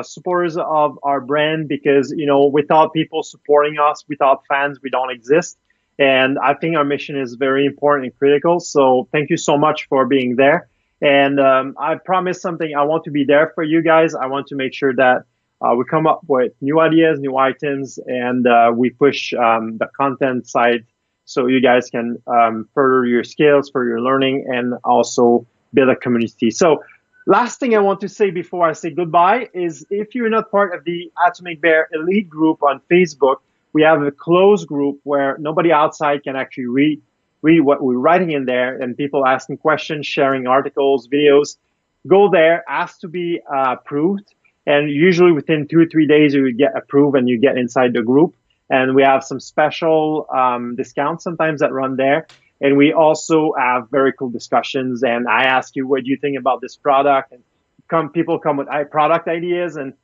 supporters of our brand, because, without people supporting us, without fans, we don't exist. And I think our mission is very important and critical. So thank you so much for being there. And I promise something. I want to be there for you guys. I want to make sure that we come up with new ideas, new items, and we push the content side, so you guys can further your skills, for your learning, and also build a community. So last thing I want to say before I say goodbye is, if you're not part of the Atomic Bear Elite group on Facebook, we have a closed group where nobody outside can actually read what we're writing in there, and people asking questions, sharing articles, videos. Go there, ask to be approved. And usually within 2 or 3 days, you would get approved and you get inside the group. And we have some special discounts sometimes that run there. And we also have very cool discussions. And I ask you, what do you think about this product? And people come with product ideas, and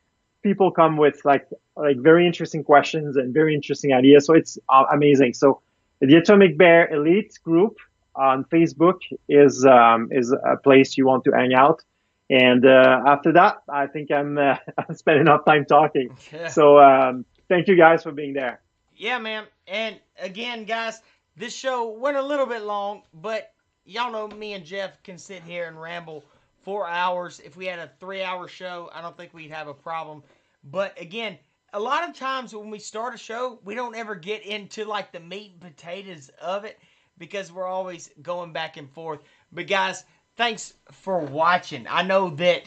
people come with like very interesting questions and very interesting ideas. So it's amazing. So the Atomic Bear Elite group on Facebook is a place you want to hang out. And after that, I think I'm spent enough time talking. Yeah. So thank you guys for being there. Yeah, man. And again, guys, this show went a little bit long, but y'all know me and Jeff can sit here and ramble 4 hours. If we had a 3-hour show, I don't think we'd have a problem. But again, a lot of times when we start a show, we don't ever get into like the meat and potatoes of it because we're always going back and forth. But guys, thanks for watching. I know that,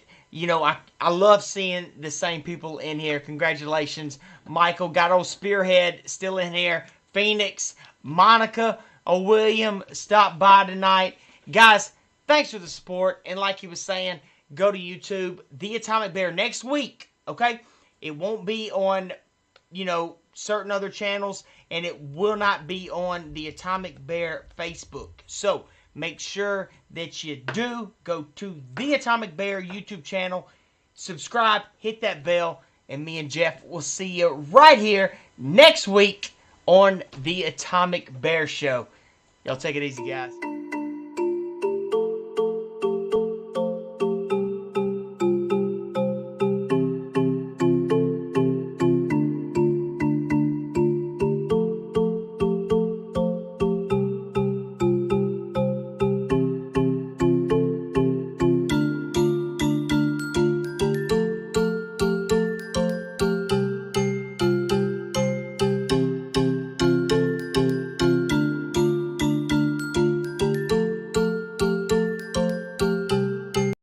I love seeing the same people in here. Congratulations. Michael, got old Spearhead still in here. Phoenix, Monica, William stopped by tonight. Guys, thanks for the support. And like he was saying, go to YouTube, The Atomic Bear, next week, okay? It won't be on, certain other channels, and it will not be on the Atomic Bear Facebook. So make sure that you do go to the Atomic Bear YouTube channel, subscribe, hit that bell, and me and Jeff will see you right here next week on the Atomic Bear Show. Y'all take it easy, guys.